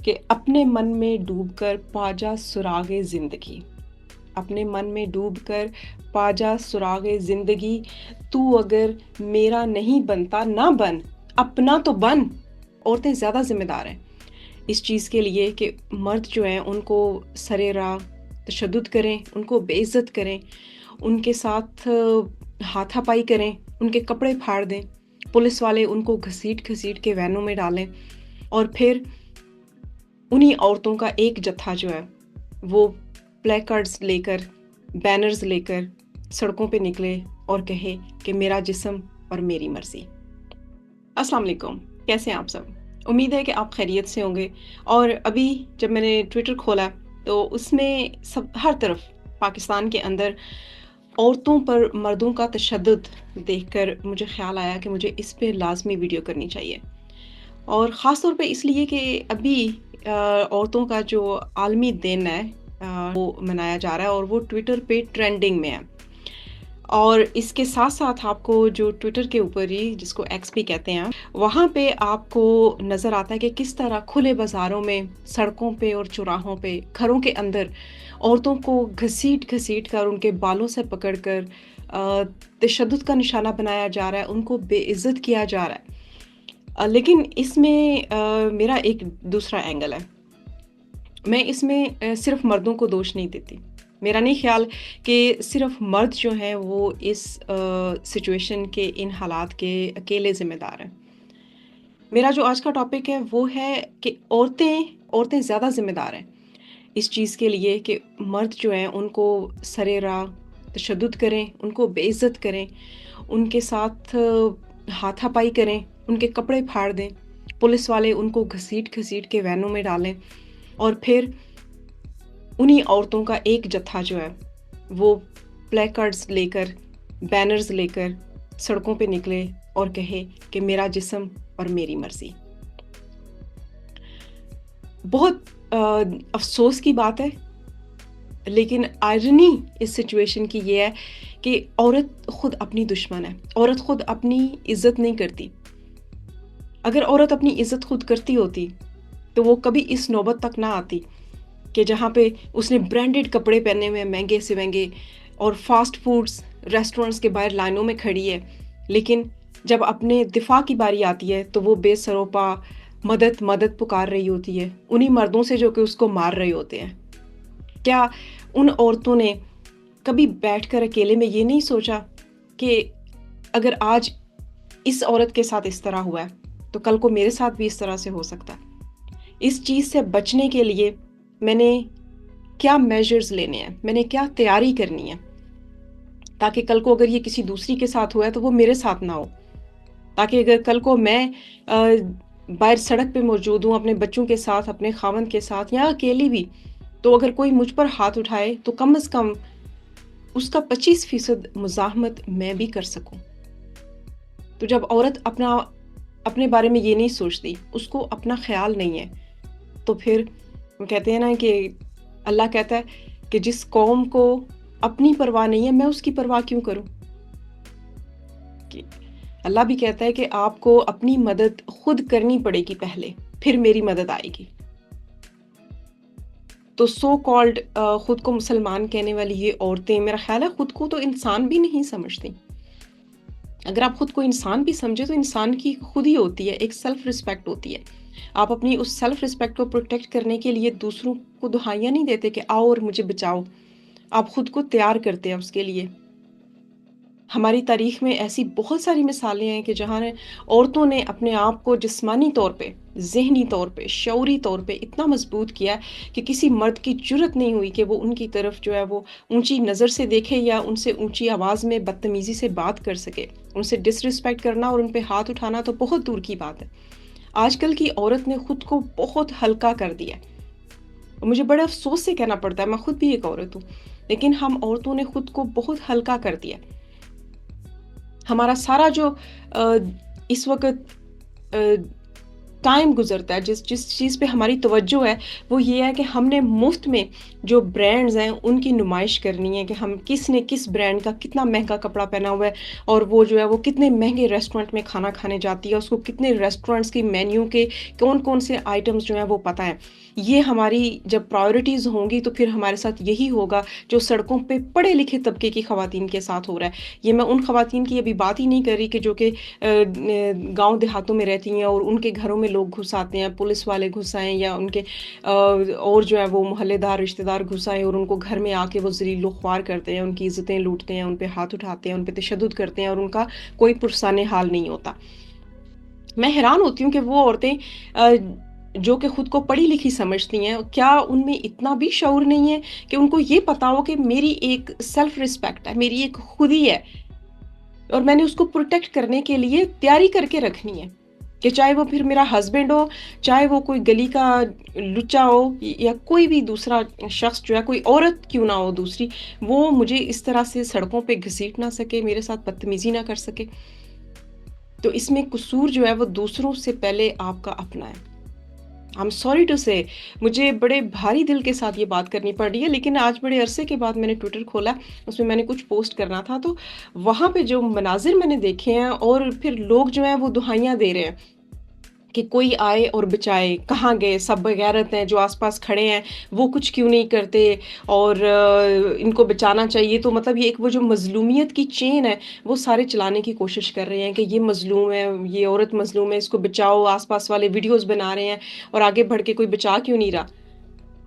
کہ اپنے من میں ڈوب کر پاجا سراغ زندگی، اپنے من میں ڈوب کر پاجا سراغ زندگی، تو اگر میرا نہیں بنتا نہ بن، اپنا تو بن۔ عورتیں زیادہ ذمہ دار ہیں اس چیز کے لیے کہ مرد جو ہیں ان کو سرے راہ تشدد کریں، ان کو بے عزت کریں، ان کے ساتھ ہاتھا پائی کریں، ان کے کپڑے پھاڑ دیں، پولیس والے ان کو گھسیٹ گھسیٹ کے وینوں میں ڈالیں، اور پھر انہی عورتوں کا ایک جتھا جو ہے وہ پلے کارڈز لے کر، بینرز لے کر سڑکوں پہ نکلے اور کہے کہ میرا جسم اور میری مرضی۔ السلام علیکم، کیسے ہیں آپ سب؟ امید ہے کہ آپ خیریت سے ہوں گے۔ اور ابھی جب میں نے ٹویٹر کھولا تو اس میں ہر طرف پاکستان کے اندر عورتوں پر مردوں کا تشدد دیکھ کر مجھے خیال آیا کہ مجھے اس پہ لازمی ویڈیو کرنی چاہیے، اور خاص طور پہ اس لیے کہ ابھی عورتوں کا جو عالمی دن ہے وہ منایا جا رہا ہے، اور وہ ٹویٹر پہ ٹرینڈنگ میں ہے۔ اور اس کے ساتھ ساتھ آپ کو جو ٹویٹر کے اوپر ہی، جس کو ایکس بھی کہتے ہیں، وہاں پہ آپ کو نظر آتا ہے کہ کس طرح کھلے بازاروں میں، سڑکوں پہ اور چوراہوں پہ، گھروں کے اندر عورتوں کو گھسیٹ گھسیٹ کر، ان کے بالوں سے پکڑ کر تشدد کا نشانہ بنایا جا رہا ہے، ان کو بے عزت کیا جا رہا ہے۔ لیکن اس میں میرا ایک دوسرا اینگل ہے۔ میں اس میں صرف مردوں کو دوش نہیں دیتی۔ میرا نہیں خیال کہ صرف مرد جو ہیں وہ اس سچویشن کے، ان حالات کے اکیلے ذمہ دار ہیں۔ میرا جو آج کا ٹاپک ہے وہ ہے کہ عورتیں زیادہ ذمہ دار ہیں اس چیز کے لیے کہ مرد جو ہیں ان کو سرے راہ تشدد کریں، ان کو بے عزت کریں، ان کے ساتھ ہاتھا پائی کریں، ان کے کپڑے پھاڑ دیں، پولیس والے ان کو گھسیٹ گھسیٹ کے وینوں میں ڈالیں، اور پھر انہی عورتوں کا ایک جتھا جو ہے وہ پلے کارڈز لے کر، بینرز لے کر سڑکوں پہ نکلے اور کہے کہ میرا جسم اور میری مرضی۔ بہت افسوس کی بات ہے، لیکن آئرنی اس سچویشن کی یہ ہے کہ عورت خود اپنی دشمن ہے، عورت خود اپنی عزت نہیں کرتی۔ اگر عورت اپنی عزت خود کرتی ہوتی تو وہ کبھی اس نوبت تک نہ آتی کہ جہاں پہ اس نے برانڈڈ کپڑے پہنے ہوئے، مہنگے سے مہنگے، اور فاسٹ فوڈز ریسٹورنٹس کے باہر لائنوں میں کھڑی ہے، لیکن جب اپنے دفاع کی باری آتی ہے تو وہ بے سروپا مدد مدد پکار رہی ہوتی ہے انہی مردوں سے جو کہ اس کو مار رہے ہوتے ہیں۔ کیا ان عورتوں نے کبھی بیٹھ کر اکیلے میں یہ نہیں سوچا کہ اگر آج اس عورت کے ساتھ اس طرح ہوا ہے تو کل کو میرے ساتھ بھی اس طرح سے ہو سکتا ہے؟ اس چیز سے بچنے کے لیے میں نے کیا میجرز لینے ہیں، میں نے کیا تیاری کرنی ہے، تاکہ کل کو اگر یہ کسی دوسری کے ساتھ ہوا ہے تو وہ میرے ساتھ نہ ہو، تاکہ اگر کل کو میں باہر سڑک پہ موجود ہوں اپنے بچوں کے ساتھ، اپنے خاوند کے ساتھ، یا اکیلی بھی، تو اگر کوئی مجھ پر ہاتھ اٹھائے تو کم از کم اس کا 25% مزاحمت میں بھی کر سکوں۔ تو جب عورت اپنے بارے میں یہ نہیں سوچتی، اس کو اپنا خیال نہیں ہے، تو پھر کہتے ہیں نا کہ اللہ کہتا ہے کہ جس قوم کو اپنی پرواہ نہیں ہے میں اس کی پرواہ کیوں کروں؟ کہ اللہ بھی کہتا ہے کہ آپ کو اپنی مدد خود کرنی پڑے گی پہلے، پھر میری مدد آئے گی۔ تو سو کالڈ خود کو مسلمان کہنے والی یہ عورتیں، میرا خیال ہے خود کو تو انسان بھی نہیں سمجھتی۔ اگر آپ خود کو انسان بھی سمجھے تو انسان کی خود ہی ہوتی ہے، ایک سیلف رسپیکٹ ہوتی ہے۔ آپ اپنی اس سیلف رسپیکٹ کو پروٹیکٹ کرنے کے لیے دوسروں کو دہائیاں نہیں دیتے کہ آؤ اور مجھے بچاؤ، آپ خود کو تیار کرتے ہیں اس کے لیے۔ ہماری تاریخ میں ایسی بہت ساری مثالیں ہیں کہ جہاں عورتوں نے اپنے آپ کو جسمانی طور پہ، ذہنی طور پہ، شعوری طور پہ اتنا مضبوط کیا کہ کسی مرد کی جرت نہیں ہوئی کہ وہ ان کی طرف جو ہے وہ اونچی نظر سے دیکھے یا ان سے اونچی آواز میں بدتمیزی سے بات کر سکے۔ ان سے ڈس رسپیکٹ کرنا اور ان پہ ہاتھ اٹھانا تو بہت دور کی بات ہے۔ آج کل کی عورت نے خود کو بہت ہلکا کر دیا، مجھے بڑے افسوس سے کہنا پڑتا ہے، میں خود بھی ایک عورت ہوں، لیکن ہم عورتوں نے خود کو بہت ہلکا کر دیا۔ ہمارا سارا جو اس وقت ٹائم گزرتا ہے، جس چیز پہ ہماری توجہ ہے وہ یہ ہے کہ ہم نے مفت میں جو برانڈز ہیں ان کی نمائش کرنی ہے کہ ہم کس نے کس برانڈ کا کتنا مہنگا کپڑا پہنا ہوا ہے، اور وہ جو ہے وہ کتنے مہنگے ریسٹورنٹ میں کھانا کھانے جاتی ہے، اس کو کتنے ریسٹورنٹس کی مینیو کے کون کون سے آئٹمس جو ہیں وہ پتہ ہے۔ یہ ہماری جب پرائورٹیز ہوں گی تو پھر ہمارے ساتھ یہی ہوگا جو سڑکوں پہ پڑھے لکھے طبقے کی خواتین کے ساتھ ہو رہا ہے۔ یہ میں ان خواتین کی ابھی بات ہی نہیں کر رہی کہ جو کہ گاؤں دیہاتوں میں رہتی ہیں اور ان کے گھروں میں لوگ گھس آتے ہیں، پولیس والے گھس آئیں یا ان کے اور جو ہے وہ محلے دار رشتہ دار گھس آئیں اور ان کو گھر میں آ کے وہ ذلیل و خوار کرتے ہیں، ان کی عزتیں لوٹتے ہیں، ان پہ ہاتھ اٹھاتے ہیں، ان پہ تشدد کرتے ہیں اور ان کا کوئی پرسان حال نہیں ہوتا۔ میں حیران ہوتی ہوں کہ وہ عورتیں جو کہ خود کو پڑھی لکھی سمجھتی ہیں، کیا ان میں اتنا بھی شعور نہیں ہے کہ ان کو یہ پتا ہو کہ میری ایک سیلف رسپیکٹ ہے، میری ایک خودی ہے، اور میں نے اس کو پروٹیکٹ کرنے کے لیے تیاری کر کے رکھنی ہے کہ چاہے وہ پھر میرا ہسبینڈ ہو، چاہے وہ کوئی گلی کا لچا ہو یا کوئی بھی دوسرا شخص جو ہے، کوئی عورت کیوں نہ ہو دوسری، وہ مجھے اس طرح سے سڑکوں پہ گھسیٹ نہ سکے، میرے ساتھ بدتمیزی نہ کر سکے۔ تو اس میں قصور جو ہے وہ دوسروں سے پہلے آپ کا اپنا ہے۔ I'm sorry to say، مجھے بڑے بھاری دل کے ساتھ یہ بات کرنی پڑ رہی ہے، لیکن آج بڑے عرصے کے بعد میں نے ٹویٹر کھولا، اس میں میں نے کچھ پوسٹ کرنا تھا، تو وہاں پہ جو مناظر میں نے دیکھے ہیں اور پھر لوگ جو ہیں وہ دہائیاں دے رہے ہیں کہ کوئی آئے اور بچائے، کہاں گئے سب بغیرت ہیں جو آس پاس کھڑے ہیں، وہ کچھ کیوں نہیں کرتے اور ان کو بچانا چاہیے۔ تو مطلب یہ ایک وہ جو مظلومیت کی چین ہے وہ سارے چلانے کی کوشش کر رہے ہیں کہ یہ مظلوم ہے، یہ عورت مظلوم ہے، اس کو بچاؤ، آس پاس والے ویڈیوز بنا رہے ہیں اور آگے بڑھ کے کوئی بچا کیوں نہیں رہا۔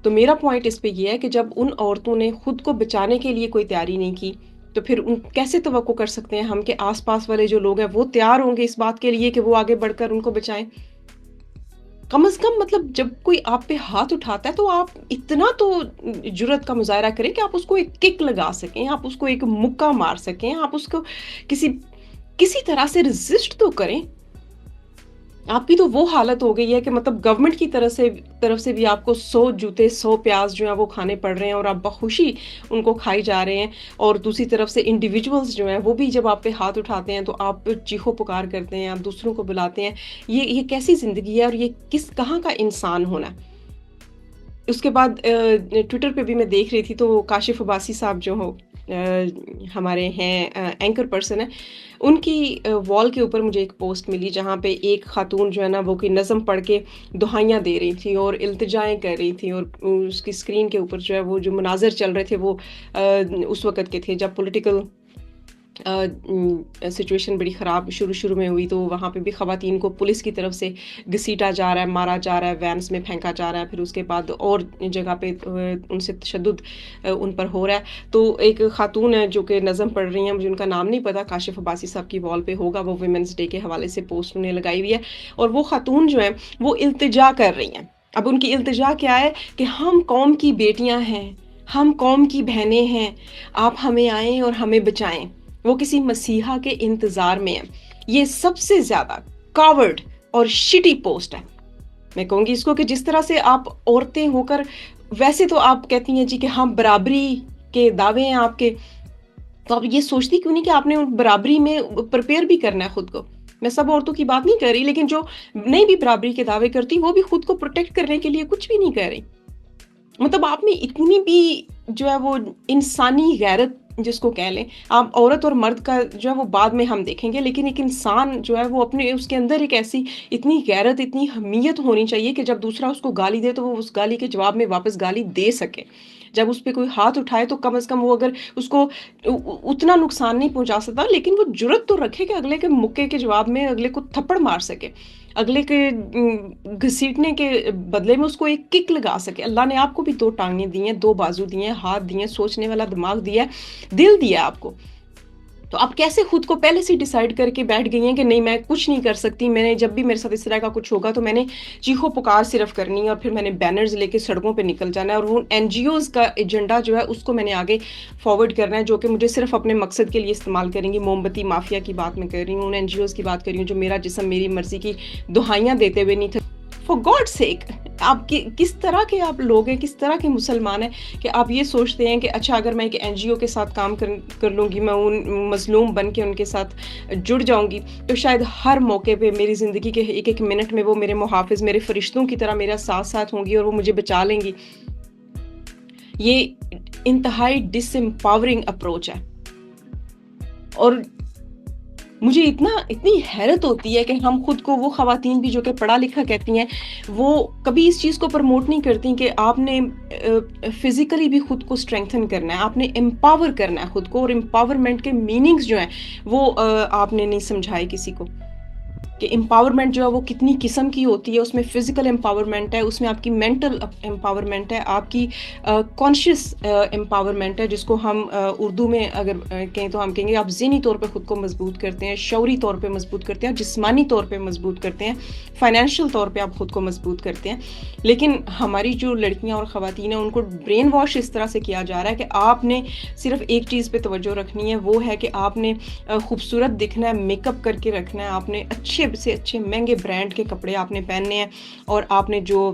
تو میرا پوائنٹ اس پہ یہ ہے کہ جب ان عورتوں نے خود کو بچانے کے لیے کوئی تیاری نہیں کی تو پھر ان کیسے توقع کر سکتے ہیں ہم کہ آس پاس والے جو لوگ ہیں وہ تیار ہوں گے اس بات کے لیے کہ وہ آگے بڑھ کر ان کو بچائیں۔ کم از کم مطلب جب کوئی آپ پہ ہاتھ اٹھاتا ہے تو آپ اتنا تو جرت کا مظاہرہ کریں کہ آپ اس کو ایک کک لگا سکیں، آپ اس کو ایک مکہ مار سکیں، آپ اس کو کسی طرح سے ریزسٹ تو کریں۔ آپ کی تو وہ حالت ہو گئی ہے کہ مطلب گورنمنٹ کی طرف سے بھی آپ کو 100 جوتے 100 پیاز جو ہیں وہ کھانے پڑ رہے ہیں اور آپ بخوشی ان کو کھائی جا رہے ہیں، اور دوسری طرف سے انڈیویجولز جو ہیں وہ بھی جب آپ پہ ہاتھ اٹھاتے ہیں تو آپ چیخو پکار کرتے ہیں، آپ دوسروں کو بلاتے ہیں۔ یہ کیسی زندگی ہے اور یہ کہاں کا انسان ہونا ہے؟ اس کے بعد ٹویٹر پہ بھی میں دیکھ رہی تھی تو کاشف عباسی صاحب جو ہو ہمارے ہیں اینکر پرسن ہیں، ان کی وال کے اوپر مجھے ایک پوسٹ ملی جہاں پہ ایک خاتون جو ہے نا وہ کوئی نظم پڑھ کے دہائیاں دے رہی تھی اور التجائیں کر رہی تھی، اور اس کی اسکرین کے اوپر جو ہے وہ جو مناظر چل رہے تھے وہ اس وقت کے تھے جب پولیٹیکل سچویشن بڑی خراب شروع میں ہوئی، تو وہاں پہ بھی خواتین کو پولیس کی طرف سے گھسیٹا جا رہا ہے، مارا جا رہا ہے، وینس میں پھینکا جا رہا ہے، پھر اس کے بعد اور جگہ پہ ان سے تشدد ان پر ہو رہا ہے۔ تو ایک خاتون ہے جو کہ نظم پڑھ رہی ہیں، مجھے ان کا نام نہیں پتا، کاشف عباسی صاحب کی وال پہ ہوگا، وہ ویمنس ڈے کے حوالے سے پوسٹ انہیں لگائی ہوئی ہے، اور وہ خاتون جو ہیں وہ التجا کر رہی ہیں۔ اب ان کی التجا کیا ہے کہ ہم قوم کی بیٹیاں ہیں، ہم قوم کی بہنیں ہیں، آپ ہمیں آئیں اور ہمیں بچائیں۔ وہ کسی مسیحا کے انتظار میں ہیں۔ یہ سب سے زیادہ کاورڈ اور شٹی پوسٹ ہے، میں کہوں گی اس کو، کہ جس طرح سے آپ عورتیں ہو کر ویسے تو آپ کہتی ہیں جی کہ ہم برابری کے دعوے ہیں آپ کے، تو آپ یہ سوچتی کیوں نہیں کہ آپ نے برابری میں پریپیئر بھی کرنا ہے خود کو۔ میں سب عورتوں کی بات نہیں کر رہی، لیکن جو نہیں بھی برابری کے دعوے کرتی وہ بھی خود کو پروٹیکٹ کرنے کے لیے کچھ بھی نہیں کر رہی۔ مطلب آپ میں اتنی بھی جو ہے وہ انسانی غیرت جس کو کہہ لیں، آپ عورت اور مرد کا جو ہے وہ بعد میں ہم دیکھیں گے، لیکن ایک انسان جو ہے وہ اپنے اس کے اندر ایک ایسی اتنی غیرت اتنی حمیت ہونی چاہیے کہ جب دوسرا اس کو گالی دے تو وہ اس گالی کے جواب میں واپس گالی دے سکے۔ جب اس پہ کوئی ہاتھ اٹھائے تو کم از کم وہ اگر اس کو اتنا نقصان نہیں پہنچا سکتا لیکن وہ جرت تو رکھے کہ اگلے کے مکے کے جواب میں اگلے کو تھپڑ مار سکے، اگلے کے گھسیٹنے کے بدلے میں اس کو ایک کک لگا سکے۔ اللہ نے آپ کو بھی 2 ٹانگیں دی ہیں، 2 بازو دی ہیں، ہاتھ دیے ہیں، سوچنے والا دماغ دیا ہے، دل دیا ہے آپ کو، تو آپ کیسے خود کو پہلے سے ڈیسائیڈ کر کے بیٹھ گئی ہیں کہ نہیں میں کچھ نہیں کر سکتی، میں نے جب بھی میرے ساتھ اس طرح کا کچھ ہوگا تو میں نے چیخو پکار صرف کرنی ہے اور پھر میں نے بینرز لے کے سڑکوں پہ نکل جانا ہے، اور وہ NGOز کا ایجنڈا جو ہے اس کو میں نے آگے فارورڈ کرنا ہے، جو کہ مجھے صرف اپنے مقصد کے لیے استعمال کریں گی۔ موم بتی مافیا کی بات میں کر رہی ہوں، ان NGOز کی بات کر رہی ہوں جو میرا جسم میری مرضی کی دہائیاں دیتے ہوئے نہیں تھے۔ For God's sake، آپ کس طرح کے آپ لوگ ہیں، کس طرح کے مسلمان ہیں کہ آپ یہ سوچتے ہیں کہ اچھا اگر میں ایک NGO کے ساتھ کام کر لوں گی، میں ان مظلوم بن کے ان کے ساتھ جڑ جاؤں گی تو شاید ہر موقع پہ میری زندگی کے ایک ایک منٹ میں وہ میرے محافظ، میرے فرشتوں کی طرح میرا ساتھ ساتھ ہوں گی اور وہ مجھے بچا لیں گی. یہ انتہائی ڈس امپاورنگ اپروچ ہے. اور مجھے اتنی حیرت ہوتی ہے کہ ہم خود کو، وہ خواتین بھی جو کہ پڑھا لکھا کہتی ہیں، وہ کبھی اس چیز کو پروموٹ نہیں کرتی کہ آپ نے فزیکلی بھی خود کو اسٹرینتھن کرنا ہے، آپ نے امپاور کرنا ہے خود کو، اور امپاورمنٹ کے میننگز جو ہیں وہ آپ نے نہیں سمجھائے کسی کو کہ امپاورمنٹ جو ہے وہ کتنی قسم کی ہوتی ہے. اس میں فزیکل امپاورمنٹ ہے، اس میں آپ کی مینٹل امپاورمنٹ ہے، آپ کی کانشیس امپاورمنٹ ہے، جس کو ہم اردو میں اگر کہیں تو ہم کہیں گے آپ ذہنی طور پہ خود کو مضبوط کرتے ہیں، شعوری طور پہ مضبوط کرتے ہیں، جسمانی طور پہ مضبوط کرتے ہیں، فائنینشیل طور پہ آپ خود کو مضبوط کرتے ہیں. لیکن ہماری جو لڑکیاں اور خواتین ہیں ان کو برین واش اس طرح سے کیا جا رہا ہے کہ آپ نے صرف ایک چیز پہ توجہ رکھنی ہے، وہ ہے کہ آپ نے خوبصورت دکھنا ہے، میک اپ کر کے رکھنا ہے، آپ نے اچھے سے اچھے مہنگے برانڈ کے کپڑے آپ نے پہننے ہیں، اور آپ نے جو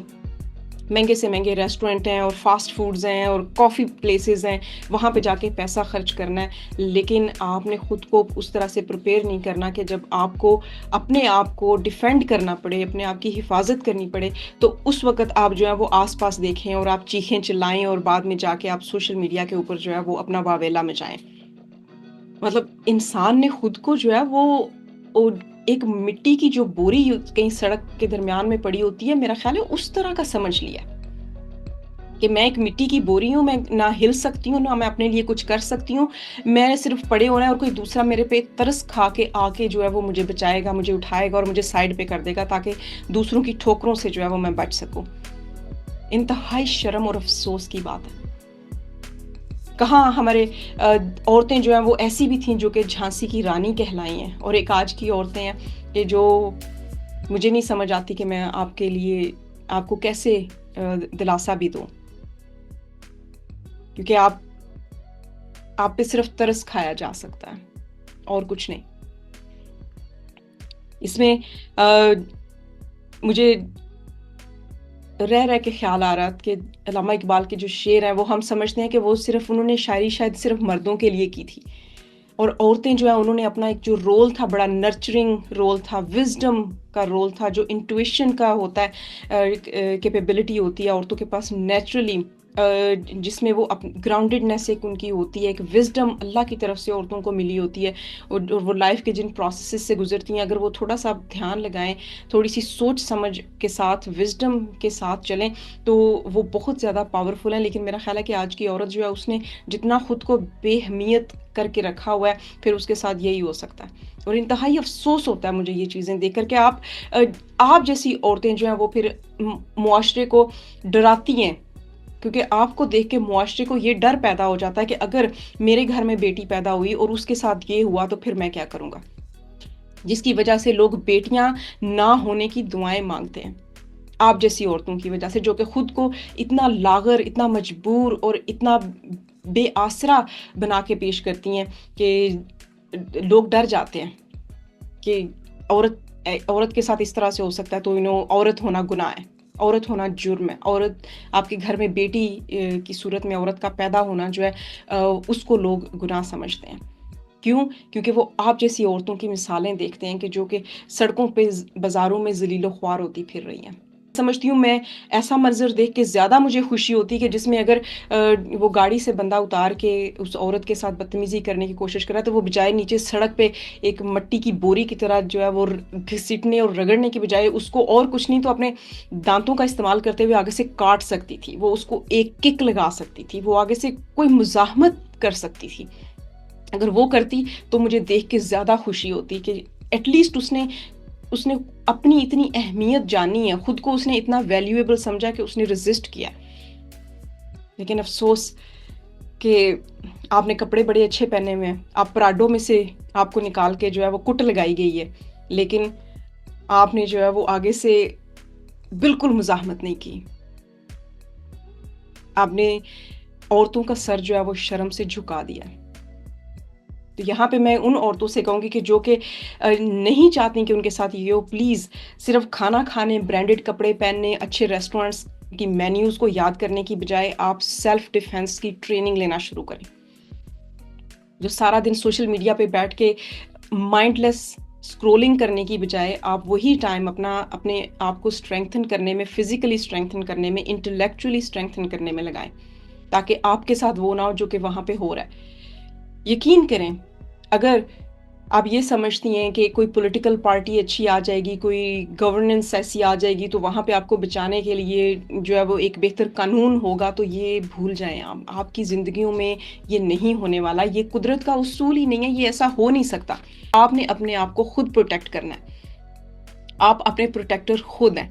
مہنگے سے مہنگے ریسٹورنٹ ہیں اور فاسٹ فوڈز ہیں اور کافی پلیسز ہیں وہاں پہ جا کے پیسہ خرچ کرنا ہے. لیکن آپ نے خود کو اس طرح سے پریپیئر نہیں کرنا کہ جب آپ کو اپنے آپ کو ڈیفینڈ کرنا پڑے، اپنے آپ کی حفاظت کرنی پڑے، تو اس وقت آپ جو ہے وہ آس پاس دیکھیں اور آپ چیخیں چلائیں اور بعد میں جا کے آپ سوشل میڈیا کے اوپر جو ہے وہ اپنا واویلا مچائیں. مطلب انسان نے خود کو جو ہے وہ ایک مٹی کی جو بوری کہیں سڑک کے درمیان میں پڑی ہوتی ہے، میرا خیال ہے اس طرح کا سمجھ لیا کہ میں ایک مٹی کی بوری ہوں، میں نہ ہل سکتی ہوں، نہ میں اپنے لیے کچھ کر سکتی ہوں، میں صرف پڑے ہونا ہے اور کوئی دوسرا میرے پہ ترس کھا کے آ کے جو ہے وہ مجھے بچائے گا، مجھے اٹھائے گا اور مجھے سائڈ پہ کر دے گا تاکہ دوسروں کی ٹھوکروں سے جو ہے وہ میں بچ سکوں. انتہائی شرم اور افسوس کی بات ہے. کہاں ہمارے عورتیں جو ہیں وہ ایسی بھی تھیں جو کہ جھانسی کی رانی کہلائی ہیں، اور ایک آج کی عورتیں ہیں کہ جو مجھے نہیں سمجھ آتی کہ میں آپ کے لیے آپ کو کیسے دلاسا بھی دوں، کیونکہ آپ پہ صرف ترس کھایا جا سکتا ہے اور کچھ نہیں. اس میں مجھے رہ کے خیال آ رہا کہ علامہ اقبال کے جو شعر ہیں وہ ہم سمجھتے ہیں کہ وہ صرف انہوں نے شاعری شاید صرف مردوں کے لیے کی تھی، اور عورتیں جو ہیں انہوں نے اپنا ایک جو رول تھا، بڑا نرچرنگ رول تھا، وزڈم کا رول تھا، جو انٹویشن کا ہوتا ہے، کیپیبلٹی ہوتی ہے عورتوں کے پاس نیچرلی، جس میں وہ گراؤنڈڈنیس ایک ان کی ہوتی ہے، ایک وزڈم اللہ کی طرف سے عورتوں کو ملی ہوتی ہے، اور وہ لائف کے جن پروسیسز سے گزرتی ہیں، اگر وہ تھوڑا سا دھیان لگائیں، تھوڑی سی سوچ سمجھ کے ساتھ، وزڈم کے ساتھ چلیں تو وہ بہت زیادہ پاورفل ہیں. لیکن میرا خیال ہے کہ آج کی عورت جو ہے اس نے جتنا خود کو بے اہمیت کر کے رکھا ہوا ہے، پھر اس کے ساتھ یہی ہو سکتا ہے. اور انتہائی افسوس ہوتا ہے مجھے یہ چیزیں دیکھ کر کہ آپ جیسی عورتیں جو ہیں وہ پھر معاشرے کو ڈراتی ہیں، کیونکہ آپ کو دیکھ کے معاشرے کو یہ ڈر پیدا ہو جاتا ہے کہ اگر میرے گھر میں بیٹی پیدا ہوئی اور اس کے ساتھ یہ ہوا تو پھر میں کیا کروں گا، جس کی وجہ سے لوگ بیٹیاں نہ ہونے کی دعائیں مانگتے ہیں آپ جیسی عورتوں کی وجہ سے، جو کہ خود کو اتنا لاغر، اتنا مجبور اور اتنا بے آسرا بنا کے پیش کرتی ہیں کہ لوگ ڈر جاتے ہیں کہ عورت کے ساتھ اس طرح سے ہو سکتا ہے، تو عورت ہونا گناہ ہے، عورت ہونا جرم ہے، عورت آپ کے گھر میں بیٹی کی صورت میں عورت کا پیدا ہونا جو ہے اس کو لوگ گناہ سمجھتے ہیں. کیوں؟ کیونکہ وہ آپ جیسی عورتوں کی مثالیں دیکھتے ہیں کہ جو کہ سڑکوں پہ بازاروں میں ذلیل و خوار ہوتی پھر رہی ہیں. سمجھتی ہوں میں ایسا منظر دیکھ کے زیادہ مجھے خوشی ہوتی کہ جس میں اگر وہ گاڑی سے بندہ اتار کے اس عورت کے ساتھ بدتمیزی کرنے کی کوشش کرا تو وہ بجائے نیچے سڑک پہ ایک مٹی کی بوری کی طرح جو ہے وہ گھسیٹنے اور رگڑنے کی بجائے اس کو اور کچھ نہیں تو اپنے دانتوں کا استعمال کرتے ہوئے آگے سے کاٹ سکتی تھی، وہ اس کو ایک کک لگا سکتی تھی، وہ آگے سے کوئی مزاحمت کر سکتی تھی. اگر وہ کرتی تو مجھے دیکھ کے زیادہ خوشی ہوتی کہ ایٹ لیسٹ اس نے اپنی اتنی اہمیت جانی ہے، خود کو اس نے اتنا ویلیویبل سمجھا کہ اس نے ریزسٹ کیا. لیکن افسوس کہ آپ نے کپڑے بڑے اچھے پہنے ہوئے ہیں، آپ پراڈو میں سے آپ کو نکال کے جو ہے وہ کٹ لگائی گئی ہے، لیکن آپ نے جو ہے وہ آگے سے بالکل مزاحمت نہیں کی. آپ نے عورتوں کا سر جو ہے وہ شرم سے جھکا دیا. تو یہاں پہ میں ان عورتوں سے کہوں گی کہ جو کہ نہیں چاہتی کہ ان کے ساتھ یہ ہو، پلیز صرف کھانا کھانے، برانڈڈ کپڑے پہننے، اچھے ریسٹورینٹس کی مینیوز کو یاد کرنے کی بجائے آپ سیلف ڈیفenس کی ٹریننگ لینا شروع کریں. جو سارا دن سوشل میڈیا پہ بیٹھ کے مائنڈ لیس اسکرولنگ کرنے کی بجائے آپ وہی ٹائم اپنے آپ کو اسٹرینگتھن کرنے میں، فزیکلی اسٹرینگتھن کرنے میں، انٹلیکچولی اسٹرینگتھن کرنے میں لگائیں، تاکہ آپ کے ساتھ وہ نہ ہو جو کہ وہاں پہ ہو رہا ہے. یقین کریں، اگر آپ یہ سمجھتی ہیں کہ کوئی پولیٹیکل پارٹی اچھی آ جائے گی، کوئی گورننس ایسی آ جائے گی تو وہاں پہ آپ کو بچانے کے لیے جو ہے وہ ایک بہتر قانون ہوگا، تو یہ بھول جائیں. آپ کی زندگیوں میں یہ نہیں ہونے والا، یہ قدرت کا اصول ہی نہیں ہے، یہ ایسا ہو نہیں سکتا. آپ نے اپنے آپ کو خود پروٹیکٹ کرنا ہے. آپ اپنے پروٹیکٹر خود ہیں.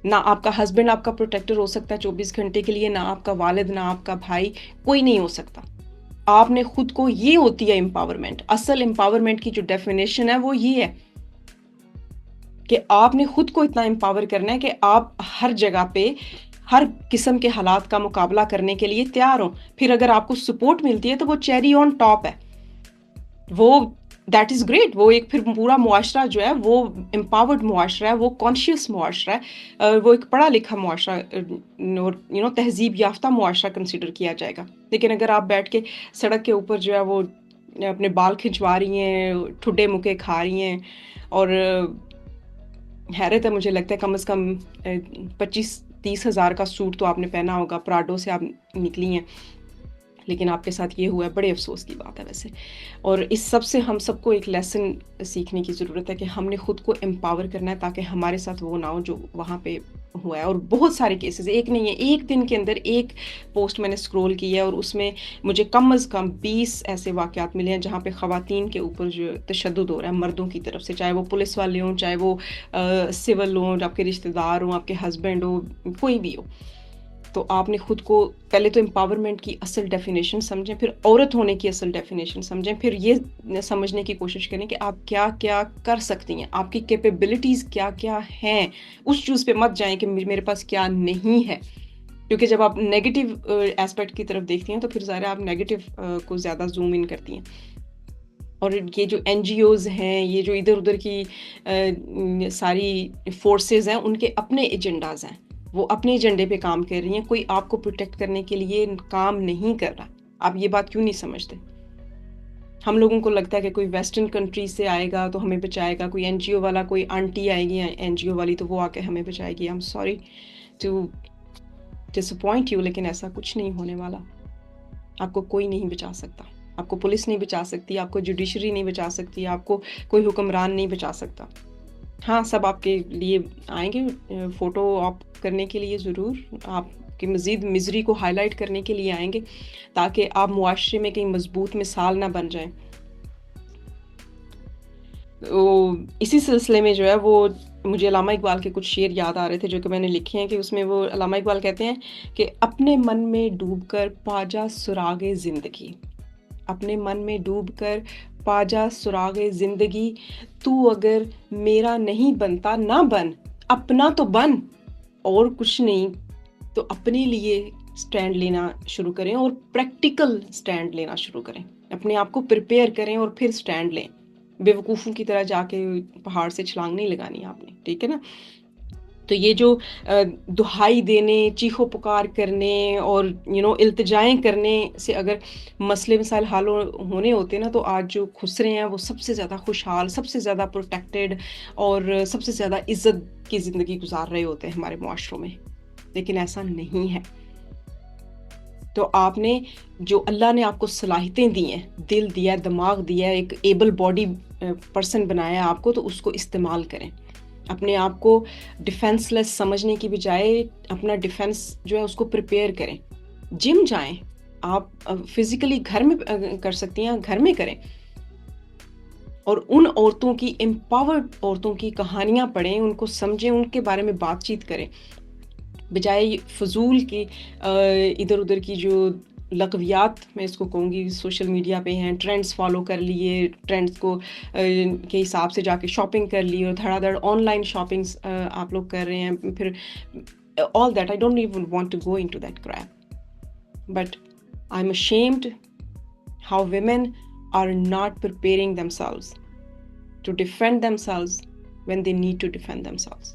نہ آپ کا ہسبینڈ آپ کا پروٹیکٹر ہو سکتا ہے 24 گھنٹے کے لیے، نہ آپ کا والد، نہ آپ کا بھائی، کوئی نہیں ہو سکتا. آپ نے خود کو، یہ ہوتی ہے امپاورمنٹ. اصل امپاورمنٹ کی جو ڈیفینیشن ہے وہ یہ ہے کہ آپ نے خود کو اتنا امپاور کرنا ہے کہ آپ ہر جگہ پہ ہر قسم کے حالات کا مقابلہ کرنے کے لیے تیار ہوں. پھر اگر آپ کو سپورٹ ملتی ہے تو وہ چیری آن ٹاپ ہے، وہ دیٹ از گریٹ. وہ ایک پھر پورا معاشرہ جو ہے وہ امپاورڈ معاشرہ ہے، وہ کانشیس معاشرہ ہے، وہ ایک پڑھا لکھا معاشرہ، تہذیب یافتہ معاشرہ کنسیڈر کیا جائے گا. لیکن اگر آپ بیٹھ کے سڑک کے اوپر جو ہے وہ اپنے بال کھنچوا رہی ہیں، ٹھڈے مکے کھا رہی ہیں، اور حیرت ہے، مجھے لگتا ہے کم از کم 25-30 ہزار کا سوٹ تو آپ نے پہنا ہوگا، پراڈو سے آپ نکلی ہیں، لیکن آپ کے ساتھ یہ ہوا ہے. بڑے افسوس کی بات ہے ویسے. اور اس سب سے ہم سب کو ایک لیسن سیکھنے کی ضرورت ہے کہ ہم نے خود کو امپاور کرنا ہے تاکہ ہمارے ساتھ وہ نہ ہو جو وہاں پہ ہوا ہے. اور بہت سارے کیسز، ایک نہیں ہے، ایک دن کے اندر ایک پوسٹ میں نے اسکرول کی ہے اور اس میں مجھے کم از کم 20 ایسے واقعات ملے ہیں جہاں پہ خواتین کے اوپر جو تشدد ہو رہا ہے مردوں کی طرف سے، چاہے وہ پولیس والے ہوں، چاہے وہ سول ہوں، آپ کے رشتہ دار ہوں، آپ کے ہسبینڈ ہو، کوئی بھی ہو. تو آپ نے خود کو پہلے تو امپاورمنٹ کی اصل ڈیفینیشن سمجھیں، پھر عورت ہونے کی اصل ڈیفینیشن سمجھیں، پھر یہ سمجھنے کی کوشش کریں کہ آپ کیا کیا کر سکتی ہیں، آپ کی کیپیبلٹیز کیا کیا ہیں. اس چیز پہ مت جائیں کہ میرے پاس کیا نہیں ہے، کیونکہ جب آپ نیگیٹو ایسپیکٹ کی طرف دیکھتی ہیں تو پھر ظاہر آپ نیگیٹو کو زیادہ زوم ان کرتی ہیں. اور یہ جو این جی اوز ہیں، یہ جو ادھر ادھر کی ساری فورسز ہیں، ان کے اپنے ایجنڈاز ہیں، وہ اپنے ایجنڈے پہ کام کر رہی ہیں. کوئی آپ کو پروٹیکٹ کرنے کے لیے کام نہیں کر رہا. آپ یہ بات کیوں نہیں سمجھتے؟ ہم لوگوں کو لگتا ہے کہ کوئی ویسٹرن کنٹری سے آئے گا تو ہمیں بچائے گا، کوئی این جی او والا، کوئی آنٹی آئے گی این جی او والی تو وہ آ کے ہمیں بچائے گی. I am sorry to disappoint you, لیکن ایسا کچھ نہیں ہونے والا. آپ کو کوئی نہیں بچا سکتا. آپ کو پولیس نہیں بچا سکتی، آپ کو جوڈیشری نہیں بچا سکتی، آپ کو کوئی حکمران نہیں بچا سکتا. ہاں، سب آپ کے لیے آئیں گے فوٹو آپ کرنے کے لیے، ضرور آپ کی مزید مزری کو ہائی لائٹ کرنے کے لیے آئیں گے تاکہ آپ معاشرے میں کہیں مضبوط مثال نہ بن جائیں. اسی سلسلے میں جو ہے وہ مجھے علامہ اقبال کے کچھ شعر یاد آ رہے تھے جو کہ میں نے لکھے ہیں، کہ اس میں وہ علامہ اقبال کہتے ہیں کہ اپنے من میں ڈوب کر پا جا سراغ زندگی، اپنے من میں ڈوب کر پا جا سراغ زندگی، تو اگر میرا نہیں بنتا نہ بن، اپنا تو بن، اور کچھ نہیں. تو اپنے لیے سٹینڈ لینا شروع کریں اور پریکٹیکل سٹینڈ لینا شروع کریں. اپنے آپ کو پریپیئر کریں اور پھر سٹینڈ لیں. بے وقوفوں کی طرح جا کے پہاڑ سے چھلانگ نہیں لگانی آپ نے، ٹھیک ہے نا؟ تو یہ جو دہائی دینے، چیخو پکار کرنے اور التجائیں کرنے سے اگر مسئلے مسائل حل ہونے ہوتے نا، تو آج جو خسرے ہیں وہ سب سے زیادہ خوشحال، سب سے زیادہ پروٹیکٹڈ اور سب سے زیادہ عزت کی زندگی گزار رہے ہوتے ہیں ہمارے معاشروں میں. لیکن ایسا نہیں ہے. تو آپ نے جو اللہ نے آپ کو صلاحیتیں دی ہیں، دل دیا، دماغ دیا، ایک ایبل باڈی پرسن بنایا آپ کو، تو اس کو استعمال کریں. اپنے آپ کو ڈیفenس لیس سمجھنے کی بجائے اپنا ڈیفenس جو ہے اس کو پریپیئر کریں. جم جائیں، آپ فزیکلی گھر میں کر سکتی ہیں، گھر میں کریں. اور ان عورتوں کی، امپاورڈ عورتوں کی کہانیاں پڑھیں، ان کو سمجھیں، ان کے بارے میں بات چیت کریں، بجائے فضول کی ادھر ادھر کی جو لغویات میں اس کو کہوں گی سوشل میڈیا پہ ہیں. ٹرینڈز فالو کر لیے، ٹرینڈز کو کے حساب سے جا کے شاپنگ کر لی، اور دھڑا دھڑ آن لائن شاپنگس آپ لوگ کر رہے ہیں. پھر all that, I don't even want to go into that crap, but I'm ashamed how women are not preparing themselves to defend themselves when they need to defend themselves.